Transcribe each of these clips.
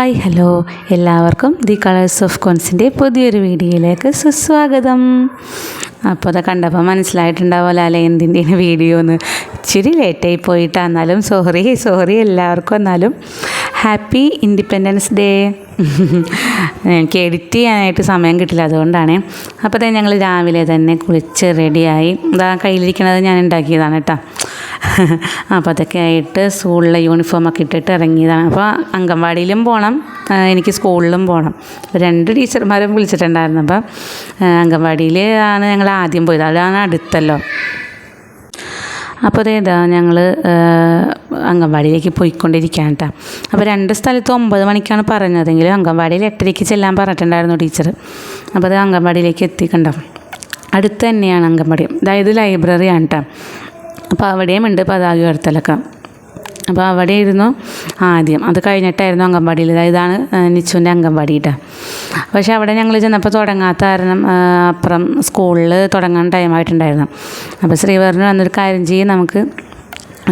Hi hello എല്ലാവർക്കും the colours of കോൺസിൻ്റെ പുതിയൊരു വീഡിയോയിലേക്ക് സുസ്വാഗതം. അപ്പോൾ അത് കണ്ടപ്പോൾ മനസ്സിലായിട്ടുണ്ടാവുമല്ലോ അല്ലേ എന്തിൻ്റെയാണ് വീഡിയോ എന്ന്. ഇച്ചിരി ലേറ്റായി പോയിട്ടാണ്, എന്നാലും സോറി എല്ലാവർക്കും. എന്നാലും ഹാപ്പി ഇൻഡിപെൻഡൻസ് ഡേ. എനിക്ക് എഡിറ്റ് ചെയ്യാനായിട്ട് സമയം കിട്ടില്ല, അതുകൊണ്ടാണ്. അപ്പോൾ തന്നെ ഞങ്ങൾ രാവിലെ തന്നെ കുളിച്ച് റെഡിയായി. ഇതാ കയ്യിലിരിക്കണത് ഞാൻ ഉണ്ടാക്കിയതാണ് കേട്ടോ. അപ്പോൾ അതൊക്കെ ആയിട്ട് സ്കൂളിലെ യൂണിഫോമൊക്കെ ഇട്ടിട്ട് ഇറങ്ങിയതാണ്. അപ്പോൾ അംഗൻവാടിയിലും പോകണം, എനിക്ക് സ്കൂളിലും പോകണം. അപ്പോൾ 2 ടീച്ചർമാരും വിളിച്ചിട്ടുണ്ടായിരുന്നു. അപ്പോൾ അംഗൻവാടിയിൽ ആണ് ഞങ്ങൾ ആദ്യം പോയത്, അതാണ് അടുത്തല്ലോ. അപ്പോൾ അതേതാ ഞങ്ങൾ അംഗൻവാടിയിലേക്ക് പോയിക്കൊണ്ടിരിക്കുകയാണ് കേട്ടോ. അപ്പോൾ 2 സ്ഥലത്ത് 9 മണിക്കാണ് പറഞ്ഞതെങ്കിലും അംഗൻവാടിയിൽ 8:30 ചെല്ലാൻ പറഞ്ഞിട്ടുണ്ടായിരുന്നു ടീച്ചർ. അപ്പോൾ അത് അംഗൻവാടിയിലേക്ക് എത്തിക്കണ്ടോ. അടുത്ത് തന്നെയാണ് അംഗൻവാടി, അതായത് ലൈബ്രറിയാണ് കേട്ടോ. അപ്പോൾ അവിടെയും ഉണ്ട് പതാക ഉയർത്തലൊക്കെ. അപ്പോൾ അവിടെ ഇരുന്നു ആദ്യം, അത് കഴിഞ്ഞിട്ടായിരുന്നു അംഗൻവാടിയിൽ. ഇതാണ് നിച്ചുവിൻ്റെ അംഗൻവാടി കേട്ടോ. പക്ഷേ അവിടെ ഞങ്ങൾ ചെന്നപ്പോൾ തുടങ്ങാത്ത കാരണം അപ്പുറം സ്കൂളിൽ തുടങ്ങാൻ ടൈമായിട്ടുണ്ടായിരുന്നു. അപ്പോൾ ശ്രീവറിന് വന്നൊരു കാര്യം ചെയ്യും, നമുക്ക്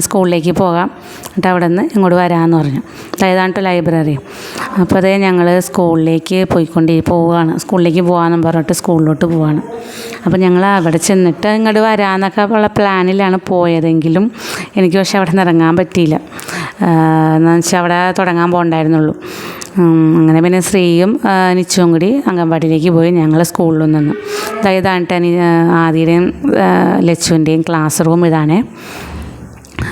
സ്കൂളിലേക്ക് പോകാം, എന്നിട്ട് അവിടെ നിന്ന് ഇങ്ങോട്ട് വരാമെന്ന് പറഞ്ഞു. അതായതാണ് ലൈബ്രറി. അപ്പോൾ അതേ ഞങ്ങൾ സ്കൂളിലേക്ക് പോവുകയാണ്. സ്കൂളിലേക്ക് പോകാമെന്ന് പറഞ്ഞിട്ട് സ്കൂളിലോട്ട് പോവുകയാണ്. അപ്പോൾ ഞങ്ങൾ അവിടെ ചെന്നിട്ട് ഇങ്ങോട്ട് വരാമെന്നൊക്കെ ഉള്ള പ്ലാനിലാണ് പോയതെങ്കിലും എനിക്ക് പക്ഷേ അവിടെ നിന്ന് ഇറങ്ങാൻ പറ്റിയില്ല. എന്ന് വെച്ചാൽ അവിടെ തുടങ്ങാൻ പോകണ്ടായിരുന്നുള്ളൂ. അങ്ങനെ പിന്നെ ശ്രീയും നിച്ചുവും കൂടി അംഗൻവാടിയിലേക്ക് പോയി, ഞങ്ങൾ സ്കൂളിൽ നിന്ന്. അതായതാണ് ആദിയുടെയും ലച്ചുവിൻ്റെയും ക്ലാസ് റൂം ഇതാണ്.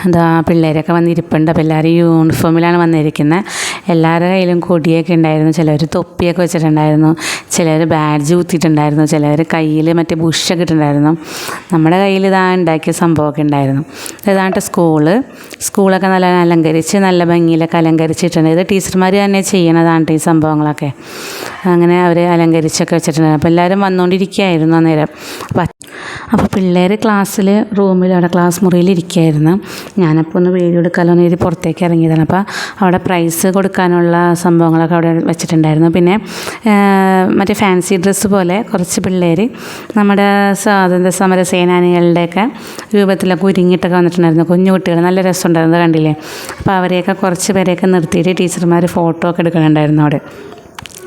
എന്താ പിള്ളേരൊക്കെ വന്നിരിപ്പുണ്ട്. അപ്പോൾ എല്ലാവരും യൂണിഫോമിലാണ് വന്നിരിക്കുന്നത്. എല്ലാവരുടെ കയ്യിലും കൊടിയൊക്കെ ഉണ്ടായിരുന്നു. ചിലർ തൊപ്പിയൊക്കെ വെച്ചിട്ടുണ്ടായിരുന്നു, ചിലർ ബാഡ്ജ് കുത്തിയിട്ടുണ്ടായിരുന്നു, ചിലർ കയ്യിൽ മറ്റേ ബുഷൊക്കെ ഇട്ടിട്ടുണ്ടായിരുന്നു. നമ്മുടെ കയ്യിൽ ഇതാ ഉണ്ടാക്കിയ സംഭവമൊക്കെ ഉണ്ടായിരുന്നു. ഇതാണ്ട് സ്കൂളൊക്കെ നല്ല അലങ്കരിച്ച് നല്ല ഭംഗിയിലൊക്കെ അലങ്കരിച്ചിട്ടുണ്ട്. ഇത് ടീച്ചർമാർ തന്നെ ചെയ്യണതാണ് ഈ സംഭവങ്ങളൊക്കെ. അങ്ങനെ അവർ അലങ്കരിച്ചൊക്കെ വെച്ചിട്ടുണ്ടായിരുന്നു. അപ്പോൾ എല്ലാവരും വന്നുകൊണ്ടിരിക്കുകയായിരുന്നു അന്നേരം. അപ്പോൾ പിള്ളേർ റൂമിൽ അവിടെ ക്ലാസ് മുറിയിൽ ഇരിക്കുകയായിരുന്നു. ഞാനപ്പോൾ ഒന്ന് വീഡിയോ എടുക്കാമല്ലോ എന്ന് കരുതി പുറത്തേക്ക് ഇറങ്ങിയതാണ്. അപ്പോൾ അവിടെ പ്രൈസ് കൊടുക്കാനുള്ള സംഭവങ്ങളൊക്കെ അവിടെ വെച്ചിട്ടുണ്ടായിരുന്നു. പിന്നെ മറ്റേ ഫാൻസി ഡ്രസ്സ് പോലെ കുറച്ച് പിള്ളേർ നമ്മുടെ സ്വാതന്ത്ര്യ സമര സേനാനികളുടെയൊക്കെ രൂപത്തിലൊക്കെ ഒരുങ്ങിയിട്ടൊക്കെ വന്നിട്ടുണ്ടായിരുന്നു. കുഞ്ഞു കുട്ടികൾ, നല്ല രസമുണ്ടായിരുന്നു, കണ്ടില്ലേ. അപ്പോൾ അവരെയൊക്കെ കുറച്ച് പേരെയൊക്കെ നിർത്തിയിട്ട് ടീച്ചർമാർ ഫോട്ടോ ഒക്കെ എടുക്കുന്നുണ്ടായിരുന്നു അവിടെ.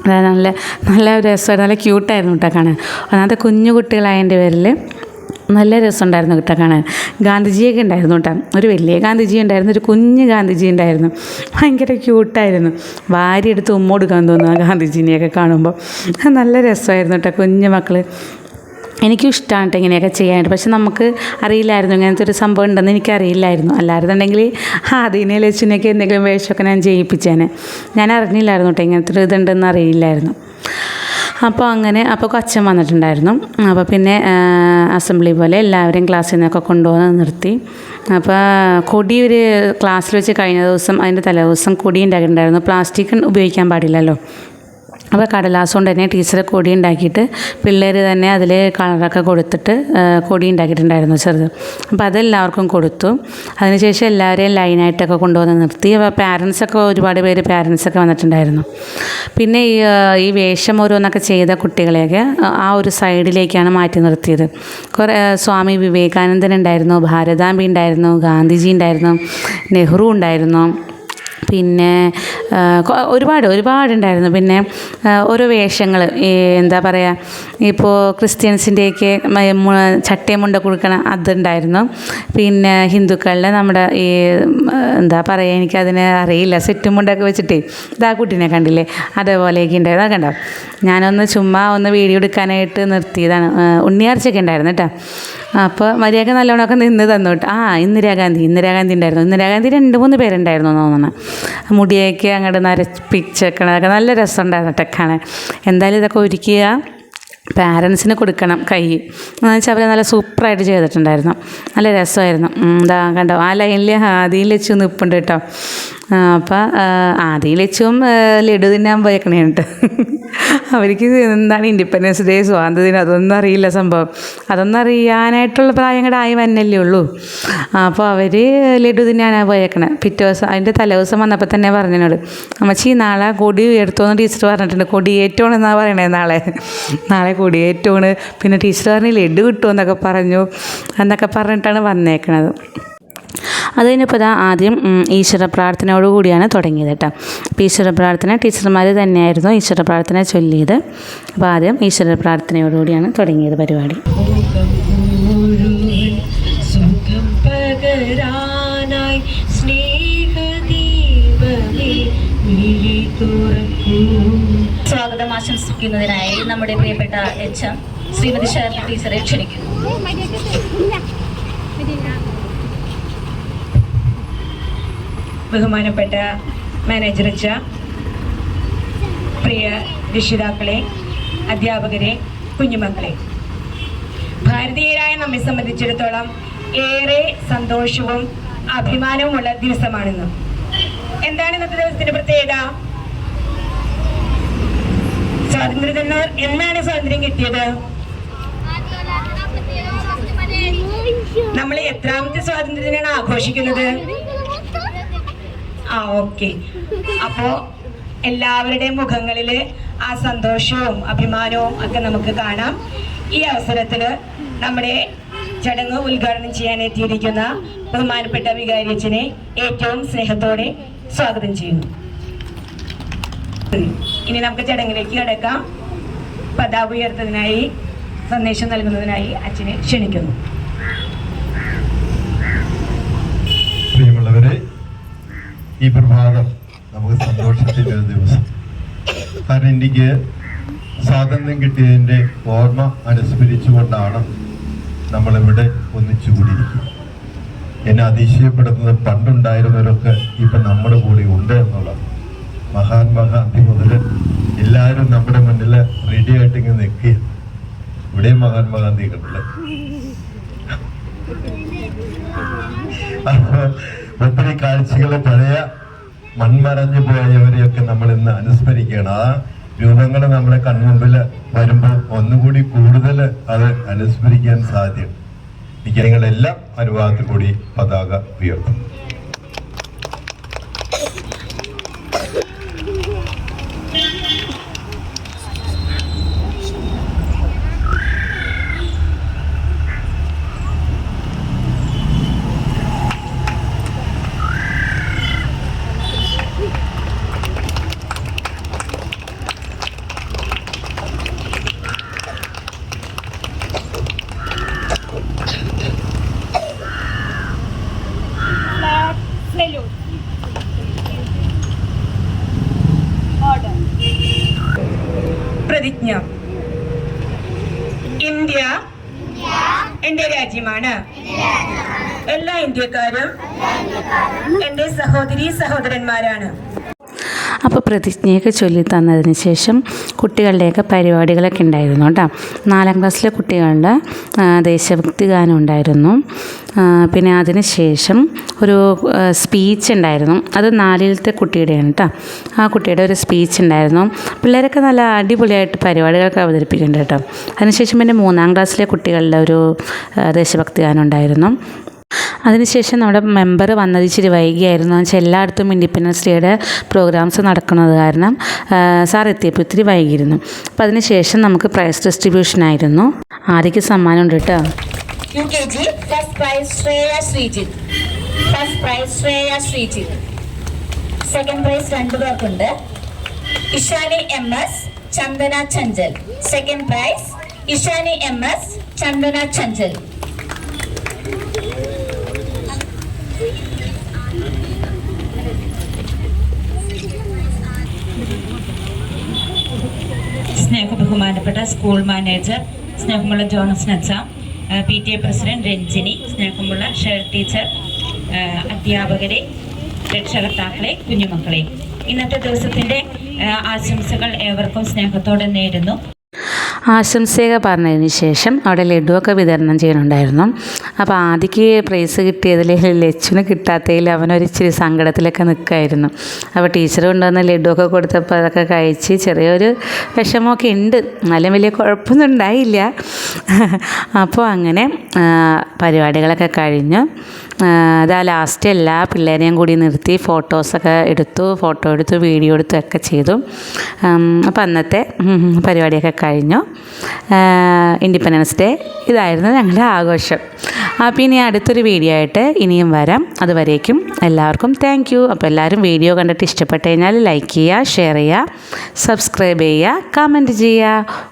അതായത് നല്ല രസമായിരുന്നു, നല്ല ക്യൂട്ടായിരുന്നു കേട്ടോ കാണാൻ. ഒന്നാമത്തെ കുഞ്ഞു കുട്ടികളായതിൻ്റെ പേരിൽ നല്ല രസമുണ്ടായിരുന്നു കേട്ടോ കാണാൻ. ഗാന്ധിജിയൊക്കെ ഉണ്ടായിരുന്നു കേട്ടോ. ഒരു വലിയ ഗാന്ധിജി ഉണ്ടായിരുന്നു, ഒരു കുഞ്ഞ് ഗാന്ധിജി ഉണ്ടായിരുന്നു. ഭയങ്കര ക്യൂട്ടായിരുന്നു. വാരി എടുത്ത് ഉമ്മ കൊടുക്കാൻ തോന്നുന്നു ആ ഗാന്ധിജീനെയൊക്കെ കാണുമ്പോൾ. നല്ല രസമായിരുന്നു കേട്ടോ കുഞ്ഞു മക്കൾ. എനിക്കും ഇഷ്ടമാണ് കേട്ടോ ഇങ്ങനെയൊക്കെ ചെയ്യാനായിട്ട്. പക്ഷെ നമുക്ക് അറിയില്ലായിരുന്നു ഇങ്ങനത്തെ ഒരു സംഭവം ഉണ്ടെന്ന് എനിക്കറിയില്ലായിരുന്നു. അല്ലായിരുന്നുണ്ടെങ്കിൽ അതിനെ ലച്ചുവിനെയൊക്കെ എന്തെങ്കിലും വേഷമൊക്കെ ഞാൻ ചെയ്യിപ്പിച്ചേനെ. ഞാൻ അറിഞ്ഞില്ലായിരുന്നു കേട്ടോ ഇങ്ങനത്തെ ഒരു ഇതുണ്ടെന്ന് അറിയില്ലായിരുന്നു. അപ്പോൾ അച്ഛൻ വന്നിട്ടുണ്ടായിരുന്നു. അപ്പോൾ പിന്നെ അസംബ്ലി പോലെ എല്ലാവരെയും ക്ലാസ്സിൽ നിന്നൊക്കെ കൊണ്ടുവന്ന് നിർത്തി. അപ്പോൾ കൊടി ഒരു ക്ലാസ്സിൽ വെച്ച് കഴിഞ്ഞ ദിവസം അതിൻ്റെ തലേദിവസം കൊടി ഉണ്ടാക്കിയിട്ടുണ്ടായിരുന്നു. പ്ലാസ്റ്റിക് ഉപയോഗിക്കാൻ പാടില്ലല്ലോ. അപ്പോൾ കടലാസ് കൊണ്ട് തന്നെ ടീച്ചർ കൊടി ഉണ്ടാക്കിയിട്ട് പിള്ളേർ തന്നെ അതിൽ കളറൊക്കെ കൊടുത്തിട്ട് കൊടി ഉണ്ടാക്കിയിട്ടുണ്ടായിരുന്നു ചെറുത്. അപ്പോൾ അതെല്ലാവർക്കും കൊടുത്തു. അതിനുശേഷം എല്ലാവരെയും ലൈനായിട്ടൊക്കെ കൊണ്ടുവന്ന് നിർത്തി. അപ്പോൾ പാരൻസൊക്കെ ഒരുപാട് പേര് പാരൻസൊക്കെ വന്നിട്ടുണ്ടായിരുന്നു. പിന്നെ ഈ വേഷം ഓരോന്നൊക്കെ ചെയ്ത കുട്ടികളെയൊക്കെ ആ ഒരു സൈഡിലേക്കാണ് മാറ്റി നിർത്തിയത്. സ്വാമി വിവേകാനന്ദൻ ഉണ്ടായിരുന്നു, ഭാരതാംബ ഉണ്ടായിരുന്നു, ഗാന്ധിജി ഉണ്ടായിരുന്നു, നെഹ്റു ഉണ്ടായിരുന്നു, പിന്നെ ഒരുപാടുണ്ടായിരുന്നു. പിന്നെ ഓരോ വേഷങ്ങൾ, എന്താ പറയുക, ഇപ്പോൾ ക്രിസ്ത്യൻസിൻ്റെയൊക്കെ ചട്ടയും മുണ്ട കൊടുക്കണം അതുണ്ടായിരുന്നു. പിന്നെ ഹിന്ദുക്കളുടെ നമ്മുടെ എന്താ പറയുക, എനിക്കതിന് അറിയില്ല, സെറ്റും മുണ്ടൊക്കെ വെച്ചിട്ടേ ഇതാ കുട്ടീനെ കണ്ടില്ലേ, അതേപോലെയൊക്കെ ഉണ്ടായിരുന്നു. അത് കണ്ടോ, ഞാനൊന്ന് ചുമ്മാ വീഡിയോ എടുക്കാനായിട്ട് നിർത്തിയതാണ്. ഉണ്ണിയാർച്ചയൊക്കെ ഉണ്ടായിരുന്നു കേട്ടോ. അപ്പോൾ മര്യാദ നല്ലോണമൊക്കെ നിന്ന് തന്നു കേട്ടോ. ഇന്ദിരാഗാന്ധി ഉണ്ടായിരുന്നു. ഇന്ദിരാഗാന്ധി 2-3 പേരുണ്ടായിരുന്നു തോന്നുന്നു. മുടിയൊക്കെ അങ്ങോട്ട് നരപ്പിച്ചേക്കണതൊക്കെ നല്ല രസമുണ്ടായിരുന്നു കേട്ടോ കാണാൻ. എന്തായാലും ഇതൊക്കെ ഒരുക്കുക പാരൻസിന് കൊടുക്കണം കൈ എന്ന് വെച്ചാൽ അവർ നല്ല സൂപ്പറായിട്ട് ചെയ്തിട്ടുണ്ടായിരുന്നു. നല്ല രസമായിരുന്നു. എന്താ കണ്ടോ, ആ ലൈനിൽ ആദിയിൽ വെച്ച് നിൽപ്പുണ്ട് കേട്ടോ. അപ്പോൾ ആദിയിൽ വെച്ചും ലഡു തിന്നാൻ പോയേക്കണേ കേട്ടോ. അവർക്ക് എന്താണ് ഇൻഡിപെൻഡൻസ് ഡേ, സ്വാതന്ത്ര്യദിനം, അതൊന്നും അറിയില്ല സംഭവം. അതൊന്നും അറിയാനായിട്ടുള്ള പ്രായം കൂടെ ആയി വന്നല്ലേ ഉള്ളൂ. അപ്പോൾ അവർ ലഡു തിന്നാനാണ് പോയേക്കണേ. പിറ്റേ ദിവസം അതിൻ്റെ തലേദിവസം വന്നപ്പോൾ തന്നെ പറഞ്ഞതിനോട്, അമ്മച്ചി നാളെ കൊടി ഉയർത്തുമെന്ന് ടീച്ചർ പറഞ്ഞിട്ടുണ്ട്. കൊടിയേറ്റോണെന്നാണ് പറയണേ. നാളെ കൊടിയേറ്റോണ്. പിന്നെ ടീച്ചർ പറഞ്ഞ് ലഡു കിട്ടുമെന്നൊക്കെ പറഞ്ഞിട്ടാണ് വന്നേക്കണത്. അത് കഴിഞ്ഞപ്പോൾ ആദ്യം ഈശ്വര പ്രാർത്ഥനയോടുകൂടിയാണ് തുടങ്ങിയത് കേട്ടോ. അപ്പോൾ ഈശ്വര പ്രാർത്ഥന ടീച്ചർമാർ തന്നെയായിരുന്നു ഈശ്വര പ്രാർത്ഥന ചൊല്ലിയത്. അപ്പോൾ ആദ്യം ഈശ്വര പ്രാർത്ഥനയോടുകൂടിയാണ് തുടങ്ങിയത് പരിപാടി. സ്വാഗതം ആശംസിക്കുന്നതിനായി നമ്മുടെ പ്രിയപ്പെട്ട HM ശ്രീമതി ശരത് ടീച്ചറെ ക്ഷണിക്കുന്നു. ബഹുമാനപ്പെട്ട മാനേജർ അച്ഛ, പ്രിയ രക്ഷിതാക്കളെ, അധ്യാപകരെ, കുഞ്ഞുമക്കളെ, ഭാരതീയരായ നമ്മെ സംബന്ധിച്ചിടത്തോളം ഏറെ സന്തോഷവും അഭിമാനവുമുള്ള ദിവസമാണിന്ന്. എന്താണ് ഇന്നത്തെ ദിവസത്തിന്റെ പ്രത്യേകത? സ്വാതന്ത്ര്യദിനം. എന്നാണ് സ്വാതന്ത്ര്യം കിട്ടിയത്? നമ്മൾ എത്രാമത്തെ സ്വാതന്ത്ര്യദിനാണ് ആഘോഷിക്കുന്നത്? ഓക്കെ. അപ്പോ എല്ലാവരുടെയും മുഖങ്ങളിൽ ആ സന്തോഷവും അഭിമാനവും ഒക്കെ നമുക്ക് കാണാം. ഈ അവസരത്തിൽ നമ്മുടെ ചടങ്ങ് ഉദ്ഘാടനം ചെയ്യാൻ എത്തിയിരിക്കുന്ന ബഹുമാനപ്പെട്ട വികാരി അച്ഛനെ ഏറ്റവും സ്നേഹത്തോടെ സ്വാഗതം ചെയ്യുന്നു. ഇനി നമുക്ക് ചടങ്ങിലേക്ക് കടക്കാം. പതാക ഉയർത്തുന്നതിനായി സന്ദേശം നൽകുന്നതിനായി അച്ഛനെ ക്ഷണിക്കുന്നു. പ്രിയമുള്ളവരെ, ഈ പ്രഭാതം നമുക്ക് സന്തോഷത്തിൻ്റെ ഒരു ദിവസം. കാരണം ഇന്ത്യക്ക് സ്വാതന്ത്ര്യം കിട്ടിയതിൻ്റെ ഓർമ്മ അനുസ്മരിച്ചുകൊണ്ടാണ് നമ്മളിവിടെ ഒന്നിച്ചുകൂടിയിരിക്കുന്നത്. എന്നെ അതിശയപ്പെടുന്നത് പണ്ടുണ്ടായിരുന്നവരൊക്കെ ഇപ്പം നമ്മുടെ കൂടെ ഉണ്ട് എന്നുള്ളത്. മഹാത്മാഗാന്ധി മുതൽ എല്ലാവരും നമ്മുടെ മുന്നിൽ റെഡി ആയിട്ട് ഇങ്ങനെ നിൽക്കുക. ഇവിടെയും മഹാത്മാഗാന്ധി കണ്ടില്ല. ഒത്തിരി കാഴ്ചകൾ പഴയ മൺമറഞ്ഞു പോയവരെയൊക്കെ നമ്മൾ ഇന്ന് അനുസ്മരിക്കുകയാണ്. ആ രൂപങ്ങൾ നമ്മുടെ കൺമുമ്പിൽ വരുമ്പോൾ ഒന്നുകൂടി കൂടുതൽ അത് അനുസ്മരിക്കാൻ സാധ്യം. നിങ്ങളെല്ലാം അനുവാദത്തിൽ കൂടി പതാക ഉയർത്തും. പ്രതിജ്ഞ. ഇന്ത്യ എന്റെ രാജ്യമാണ്. എല്ലാ ഇന്ത്യക്കാരും എന്റെ സഹോദരീ സഹോദരന്മാരാണ്. അപ്പോൾ പ്രതിജ്ഞയൊക്കെ ചൊല്ലി തന്നതിന് ശേഷം കുട്ടികളുടെയൊക്കെ പരിപാടികളൊക്കെ ഉണ്ടായിരുന്നു കേട്ടോ. 4ാം ക്ലാസ്സിലെ കുട്ടികളുടെ ദേശഭക്തി ഗാനം ഉണ്ടായിരുന്നു. പിന്നെ അതിന് ശേഷം ഒരു സ്പീച്ച് ഉണ്ടായിരുന്നു. അത് 4ാമത്തെ കുട്ടിയുടെയാണ് കേട്ടോ. ആ കുട്ടിയുടെ ഒരു സ്പീച്ച് ഉണ്ടായിരുന്നു. പിള്ളേരൊക്കെ നല്ല അടിപൊളിയായിട്ട് പരിപാടികളൊക്കെ അവതരിപ്പിക്കുന്നുണ്ട് കേട്ടോ. അതിനുശേഷം പിന്നെ 3ാം ക്ലാസ്സിലെ കുട്ടികളുടെ ഒരു ദേശഭക്തി ഗാനം ഉണ്ടായിരുന്നു. അതിനുശേഷം നമ്മുടെ മെമ്പർ വന്നത് ഇച്ചിരി വൈകിയായിരുന്നു. എന്ന് വെച്ചാൽ എല്ലായിടത്തും ഇൻഡിപെൻഡൻസ് ഡേയുടെ പ്രോഗ്രാംസ് നടക്കുന്നത് കാരണം സാർ എത്തിയപ്പോൾ ഇത്തിരി വൈകിയിരുന്നു. അപ്പോൾ അതിനുശേഷം നമുക്ക് പ്രൈസ് ഡിസ്ട്രിബ്യൂഷൻ ആയിരുന്നു. ആദ്യക്ക് സമ്മാനം ഉണ്ട് കേട്ടോ. UKG first prize Shreya Sreejith. First prize Shreya Sreejith. Second prize 2 പേർക്കുണ്ട്. Ishani MS, Chandana Chanchal. Second prize Ishani MS, Chandana Chanchal. സ്നേഹബഹുമാനപ്പെട്ട സ്കൂൾ മാനേജർ സ്നേഹമുള്ള ജോൺസൺ അച്ഛ, PTA പ്രസിഡന്റ് രഞ്ജിനി, സ്നേഹമുള്ള ഷെയർ ടീച്ചർ, അധ്യാപകരെ, രക്ഷകർത്താക്കളെ, കുഞ്ഞുമക്കളെ, ഇന്നത്തെ ദിവസത്തിൻ്റെ ആശംസകൾ ഏവർക്കും സ്നേഹത്തോടെ നേരുന്നു. ആശംസയൊക്കെ പറഞ്ഞതിന് ശേഷം അവിടെ ലഡുവൊക്കെ വിതരണം ചെയ്യുന്നുണ്ടായിരുന്നു. അപ്പോൾ ആദ്യക്ക് പ്രൈസ് കിട്ടിയതിൽ ലച്ചുവിന് കിട്ടാത്തതിൽ അവനൊരിച്ചിരി സങ്കടത്തിലൊക്കെ നിൽക്കുമായിരുന്നു. അപ്പോൾ ടീച്ചർ കൊണ്ടുവന്ന ലഡുവൊക്കെ കൊടുത്തപ്പോൾ അതൊക്കെ കഴിച്ച് ചെറിയൊരു വിഷമമൊക്കെ ഉണ്ട്. എന്നാലും വലിയ കുഴപ്പമൊന്നും ഉണ്ടായില്ല. അപ്പോൾ അങ്ങനെ പരിപാടികളൊക്കെ കഴിഞ്ഞു. അതാ ലാസ്റ്റ് എല്ലാ പിള്ളേരെയും കൂടി നിർത്തി ഫോട്ടോ എടുത്തു, വീഡിയോ എടുത്തു ഒക്കെ ചെയ്തു. അപ്പോൾ അന്നത്തെ പരിപാടിയൊക്കെ കഴിഞ്ഞു. ഇൻഡിപെൻഡൻസ് ഡേ ഇതായിരുന്നു ഞങ്ങളുടെ ആഘോഷം. അപ്പോൾ ഇനി അടുത്തൊരു വീഡിയോ ആയിട്ട് ഇനിയും വരാം. അതുവരേക്കും എല്ലാവർക്കും താങ്ക് യു. അപ്പോൾ എല്ലാവരും വീഡിയോ കണ്ടിട്ട് ഇഷ്ടപ്പെട്ട് കഴിഞ്ഞാൽ ലൈക്ക് ചെയ്യുക, ഷെയർ ചെയ്യുക, സബ്സ്ക്രൈബ് ചെയ്യുക, കമൻറ്റ് ചെയ്യുക.